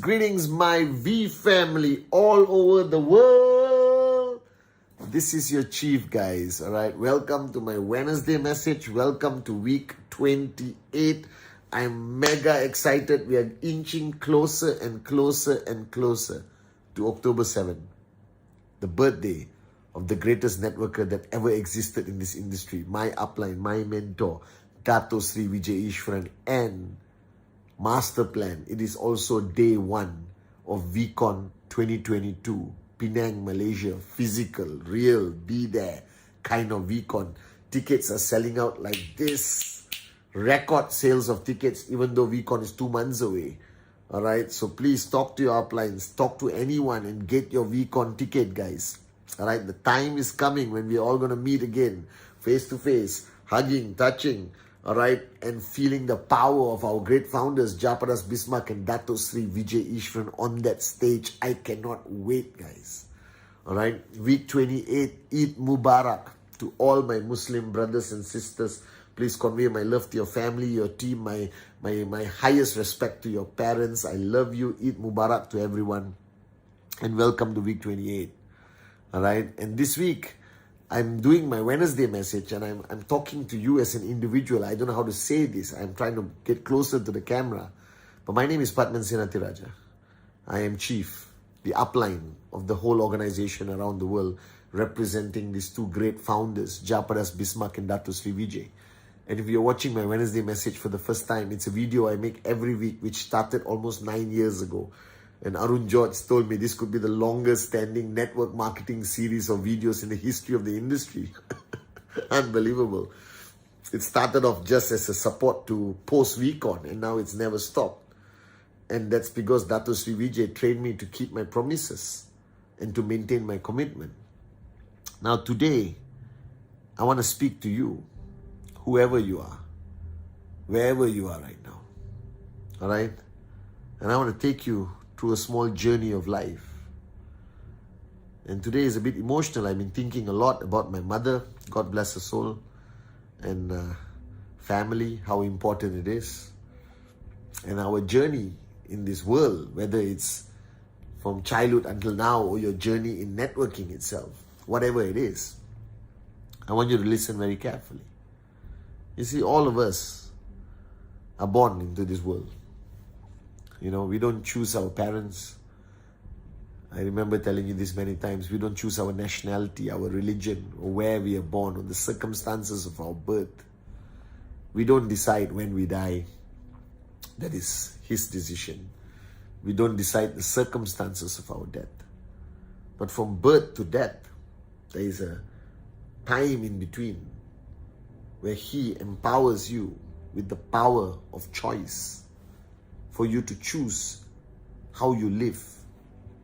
Greetings, my V family all over the world. This is your chief, guys. All right, welcome to my Wednesday message. Welcome to week 28. I'm mega excited. We are inching closer and closer and closer to October 7th, the birthday of the greatest networker that ever existed in this industry. My upline, my mentor, Dato Sri Vijay Ishwaran, and master plan. It is also day one of VCon 2022. Penang, Malaysia. Physical, real, be there kind of VCon. Tickets are selling out like this. Record sales of tickets, even though VCon is 2 months away. Alright, so please talk to your uplines. Talk to anyone and get your VCon ticket, guys. Alright, the time is coming when we're all going to meet again. Face to face. Hugging, touching. Alright, and feeling the power of our great founders, Japadas Bismarck and Dato Sri Vijay Ishwaran on that stage. I cannot wait, guys. Alright, week 28, Eid Mubarak to all my Muslim brothers and sisters. Please convey my love to your family, your team, my highest respect to your parents. I love you. Eid Mubarak to everyone. And welcome to week 28. Alright, and this week, I'm doing my Wednesday message and I'm talking to you as an individual. I don't know how to say this. I'm trying to get closer to the camera. But my name is Padman Senatiraja. I am chief, the upline of the whole organization around the world, representing these two great founders, Japadas Bismarck and Dato Sri Vijay. And if you're watching my Wednesday message for the first time, it's a video I make every week, which started almost 9 years ago. And Arun George told me this could be the longest standing network marketing series of videos in the history of the industry. Unbelievable. It started off just as a support to post VCon and now it's never stopped. And that's because Dato Sri Vijay trained me to keep my promises and to maintain my commitment. Now today, I want to speak to you, whoever you are, wherever you are right now. Alright? And I want to take you through a small journey of life. And today is a bit emotional. I've been thinking a lot about my mother, God bless her soul, and family, how important it is. And our journey in this world, whether it's from childhood until now or your journey in networking itself, whatever it is, I want you to listen very carefully. You see, all of us are born into this world. You know, we don't choose our parents. I remember telling you this many times. We don't choose our nationality, our religion, or where we are born, or the circumstances of our birth. We don't decide when we die. That is His decision. We don't decide the circumstances of our death. But from birth to death, there is a time in between where He empowers you with the power of choice, for you to choose how you live,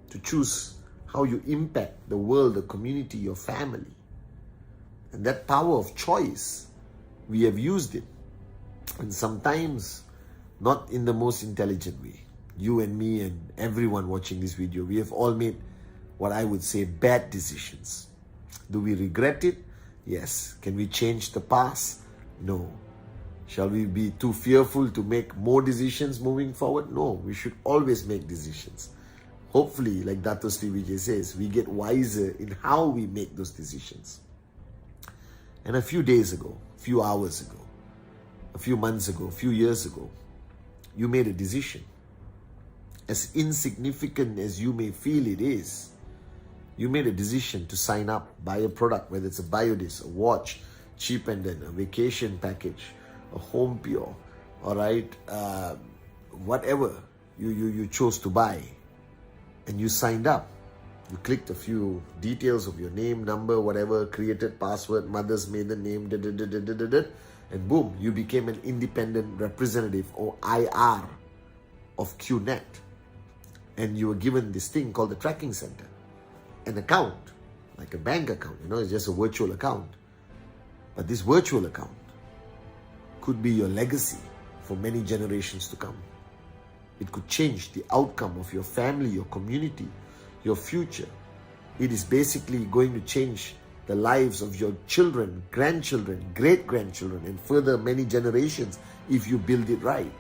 to choose how you impact the world, the community, your family. And that power of choice, we have used it. And sometimes not in the most intelligent way. You and me and everyone watching this video, we have all made what I would say bad decisions. Do we regret it? Yes. Can we change the past? No. Shall we be too fearful to make more decisions moving forward? No, we should always make decisions. Hopefully, like Dato Sri Vijay says, we get wiser in how we make those decisions. And a few days ago, a few hours ago, a few months ago, a few years ago, you made a decision. As insignificant as you may feel it is, you made a decision to sign up, buy a product, whether it's a biodisc, a watch, cheap and then a vacation package, a home pure, all right, whatever you chose to buy, and you signed up. You clicked a few details of your name, number, whatever, created password, mother's maiden name, and boom, you became an independent representative or IR of QNet. And you were given this thing called the tracking center, an account, like a bank account, it's just a virtual account. But this virtual account could be your legacy for many generations to come. It could change the outcome of your family, your community, your future. It is basically going to change the lives of your children, grandchildren, great-grandchildren, and further many generations if you build it right.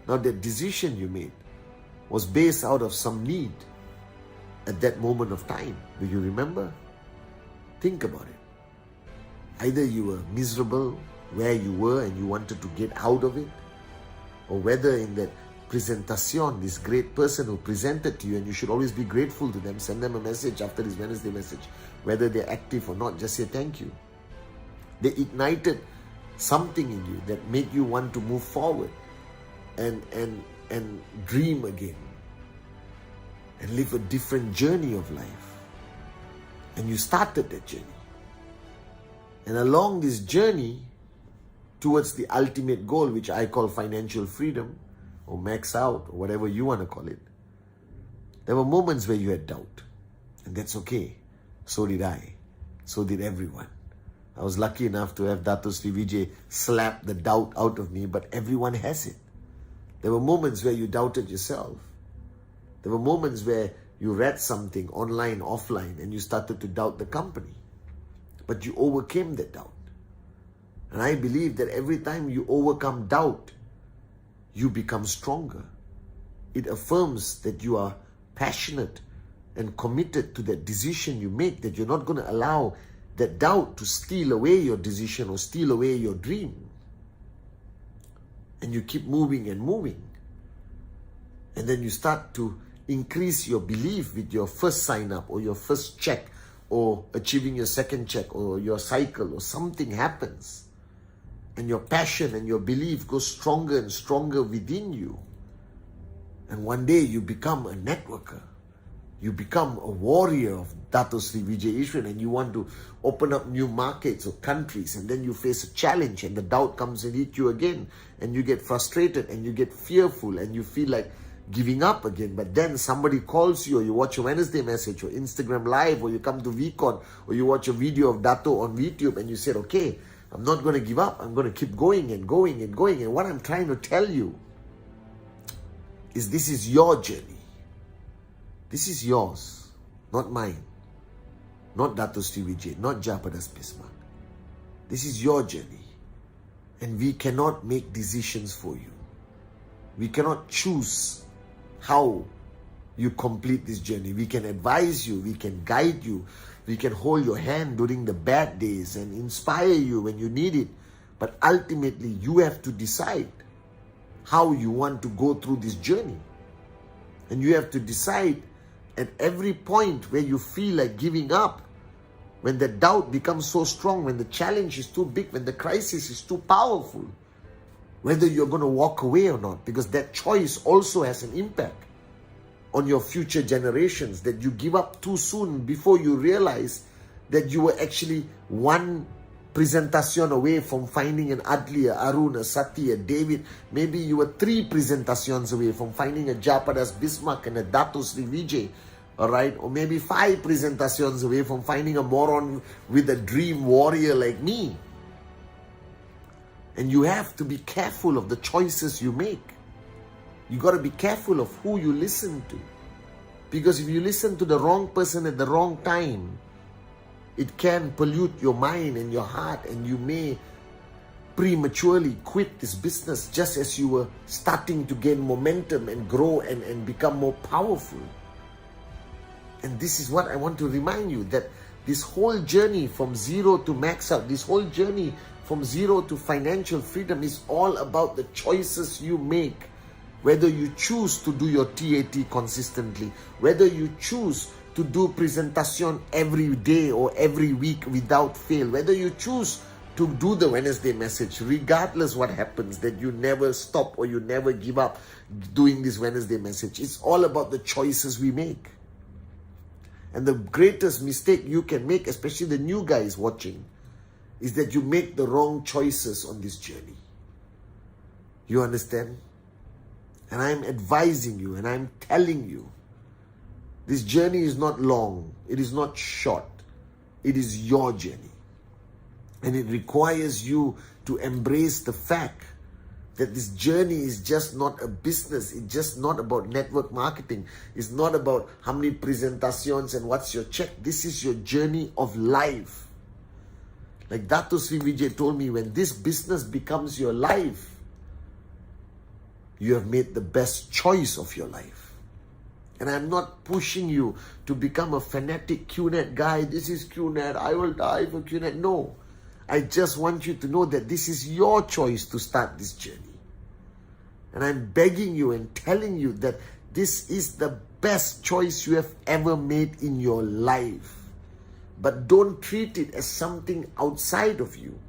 Now, the decision you made was based out of some need at that moment of time. Do you remember? Think about it. Either you were miserable where you were and you wanted to get out of it, or whether in that presentation, this great person who presented to you, and you should always be grateful to them, send them a message after this Wednesday message, whether they're active or not, just say thank you. They ignited something in you that made you want to move forward and dream again and live a different journey of life. And you started that journey. And along this journey towards the ultimate goal, which I call financial freedom or max out or whatever you want to call it, there were moments where you had doubt. And that's okay. So did I. So did everyone. I was lucky enough to have Dato Sri Vijay slap the doubt out of me, but everyone has it. There were moments where you doubted yourself. There were moments where you read something online, offline, and you started to doubt the company. But you overcame that doubt. And I believe that every time you overcome doubt, you become stronger. It affirms that you are passionate and committed to that decision you make, that you're not going to allow that doubt to steal away your decision or steal away your dream. And you keep moving and moving. And then you start to increase your belief with your first sign up or your first check or achieving your second check or your cycle or something happens. And your passion and your belief goes stronger and stronger within you. And one day you become a networker. You become a warrior of Dato Sri Vijay Ishwan, and you want to open up new markets or countries, and then you face a challenge and the doubt comes and hit you again, and you get frustrated and you get fearful and you feel like giving up again. But then somebody calls you, or you watch a Wednesday message or Instagram live, or you come to VCon, or you watch a video of Dato on YouTube, and you said, okay, I'm not going to give up. I'm going to keep going and going and going. And what I'm trying to tell you is this is your journey. This is yours, not mine. Not Dato Sri Vijay, not Japadas Bismarck. This is your journey. And we cannot make decisions for you. We cannot choose how you complete this journey. We can advise you, we can guide you, we can hold your hand during the bad days and inspire you when you need it. But ultimately, you have to decide how you want to go through this journey. And you have to decide at every point where you feel like giving up, when the doubt becomes so strong, when the challenge is too big, when the crisis is too powerful, whether you're going to walk away or not, because that choice also has an impact on your future generations, that you give up too soon before you realize that you were actually one presentation away from finding an Adli, a Arun, a Sati, a David. Maybe you were 3 presentations away from finding a Japadas Bismarck and a Dato Sri Vijay, all right? Or maybe 5 presentations away from finding a moron with a dream warrior like me. And you have to be careful of the choices you make. You got to be careful of who you listen to. Because if you listen to the wrong person at the wrong time, it can pollute your mind and your heart, and you may prematurely quit this business just as you were starting to gain momentum and grow and become more powerful. And this is what I want to remind you, that this whole journey from zero to max out, this whole journey from zero to financial freedom is all about the choices you make. Whether you choose to do your TAT consistently, whether you choose to do presentation every day or every week without fail, whether you choose to do the Wednesday message, regardless what happens, that you never stop or you never give up doing this Wednesday message. It's all about the choices we make. And the greatest mistake you can make, especially the new guys watching, is that you make the wrong choices on this journey. You understand? And I'm advising you and I'm telling you, this journey is not long. It is not short. It is your journey. And it requires you to embrace the fact that this journey is just not a business. It's just not about network marketing. It's not about how many presentations and what's your check. This is your journey of life. Like Dato Sri Vijay told me, when this business becomes your life, you have made the best choice of your life. And I'm not pushing you to become a fanatic QNet guy. This is QNet. I will die for QNet. No. I just want you to know that this is your choice to start this journey. And I'm begging you and telling you that this is the best choice you have ever made in your life. But don't treat it as something outside of you.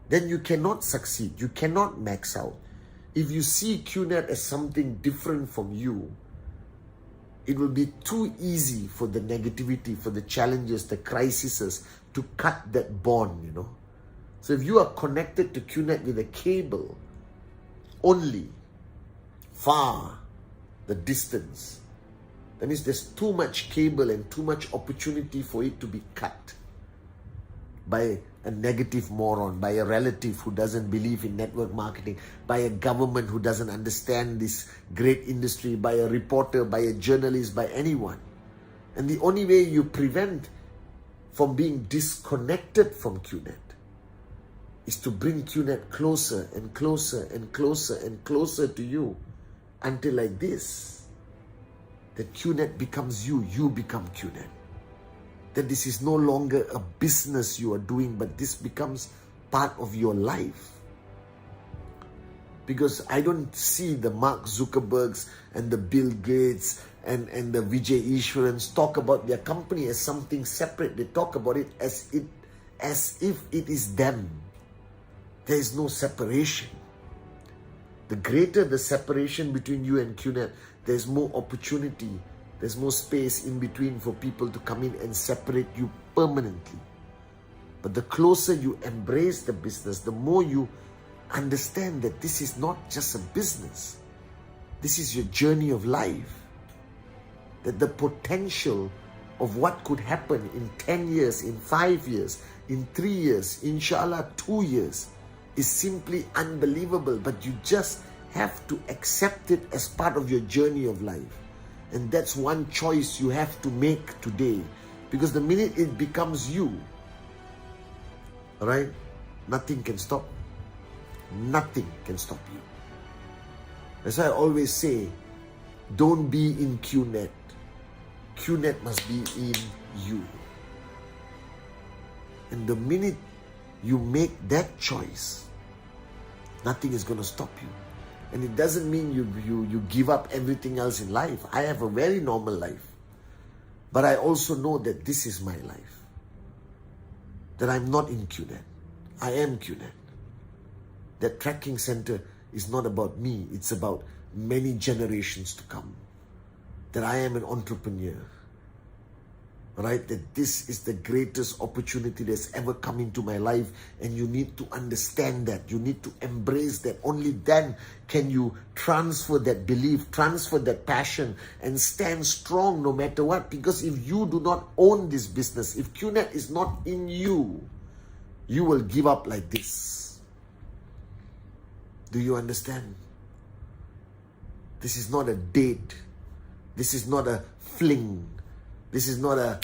Then you cannot succeed. You cannot max out. If you see QNet as something different from you, it will be too easy for the negativity, for the challenges, the crises to cut that bond, you know. So if you are connected to QNet with a cable only, far the distance, that means there's too much cable and too much opportunity for it to be cut by a negative moron, by a relative who doesn't believe in network marketing, by a government who doesn't understand this great industry, by a reporter, by a journalist, by anyone. And the only way you prevent from being disconnected from QNet is to bring QNet closer and closer and closer and closer to you, until like this, that QNet becomes you, you become QNet. That this is no longer a business you are doing, but this becomes part of your life. Because I don't see the Mark Zuckerbergs and the Bill Gates and the Vijay Ishwarans talk about their company as something separate. They talk about it as if it is them. There is no separation. The greater the separation between you and QNet, there's more opportunity. There's more space in between for people to come in and separate you permanently. But the closer you embrace the business, the more you understand that this is not just a business. This is your journey of life. That the potential of what could happen in 10 years, in 5 years, in 3 years, inshallah 2 years, is simply unbelievable. But you just have to accept it as part of your journey of life. And that's one choice you have to make today. Because the minute it becomes you, right, nothing can stop. Nothing can stop you. That's why I always say, don't be in QNet. QNet must be in you. And the minute you make that choice, nothing is going to stop you. And it doesn't mean you give up everything else in life. I have a very normal life. But I also know that this is my life. That I'm not in QNet. I am QNet. That tracking center is not about me. It's about many generations to come. That I am an entrepreneur. Right? That this is the greatest opportunity that's ever come into my life, and you need to understand that. You need to embrace that. Only then can you transfer that belief, transfer that passion, and stand strong no matter what. Because if you do not own this business, if QNet is not in you, you will give up like this. Do you understand? This is not a date. This is not a fling. This is not a,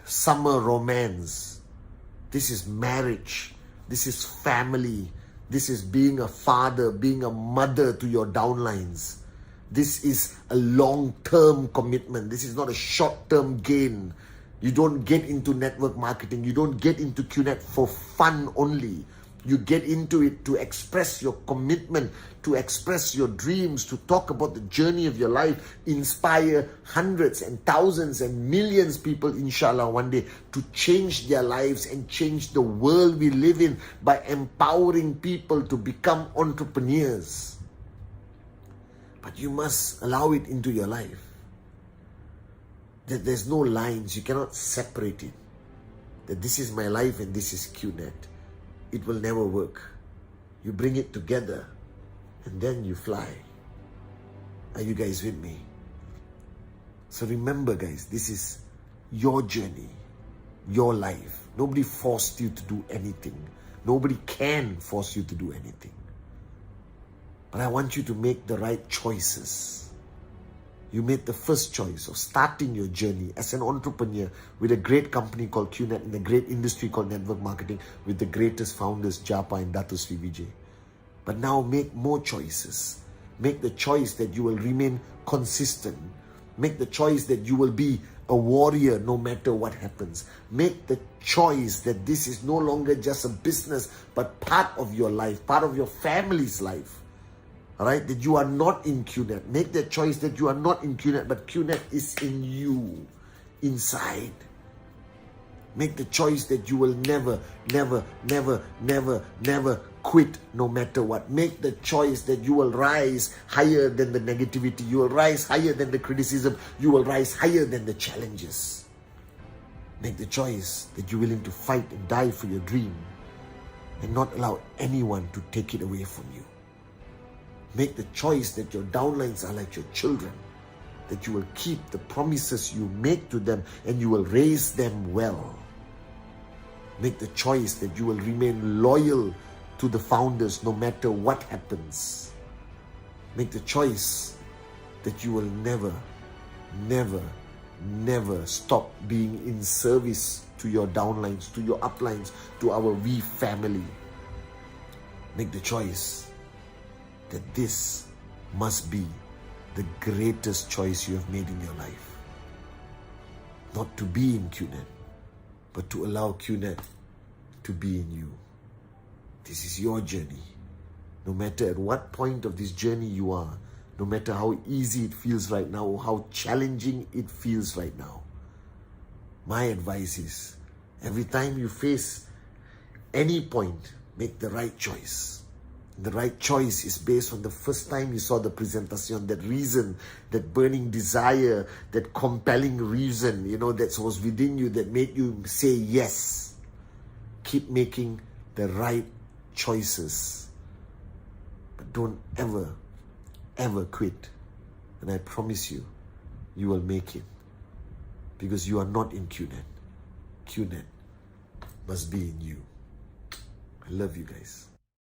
summer romance. This is marriage. This is family. This is being a father, being a mother to your downlines. This is a long-term commitment. This is not a short-term gain. You don't get into network marketing. You don't get into QNet for fun only. You get into it to express your commitment, to express your dreams, to talk about the journey of your life, inspire hundreds and thousands and millions of people, inshallah, one day, to change their lives and change the world we live in by empowering people to become entrepreneurs. But you must allow it into your life. that there's no lines, you cannot separate it, that this is my life and this is QNet. It will never work. You bring it together and then you fly. Are you guys with me? So remember, guys, this is your journey, your life. Nobody forced you to do anything. Nobody can force you to do anything. But I want you to make the right choices. You made the first choice of starting your journey as an entrepreneur with a great company called QNet in a great industry called network marketing with the greatest founders, Japa and Dato Sri Vijay. But now make more choices. Make the choice that you will remain consistent. Make the choice that you will be a warrior no matter what happens. Make the choice that this is no longer just a business, but part of your life, part of your family's life. All right, that you are not in QNet. Make the choice that you are not in QNet, but QNet is in you, inside. Make the choice that you will never quit no matter what. Make the choice that you will rise higher than the negativity. You will rise higher than the criticism. You will rise higher than the challenges. Make the choice that you're willing to fight and die for your dream and not allow anyone to take it away from you. Make the choice that your downlines are like your children, that you will keep the promises you make to them and you will raise them well. Make the choice that you will remain loyal to the founders no matter what happens. Make the choice that you will never stop being in service to your downlines, to your uplines, to our V family. Make the choice that this must be the greatest choice you have made in your life. Not to be in QNet, but to allow QNet to be in you. This is your journey. No matter at what point of this journey you are, no matter how easy it feels right now or how challenging it feels right now, my advice is, every time you face any point, make the right choice. The right choice is based on the first time you saw the presentation, that reason, that burning desire, that compelling reason, that was within you that made you say yes. Keep making the right choices. But don't ever quit. And I promise you, you will make it. Because you are not in QNet. QNet must be in you. I love you guys.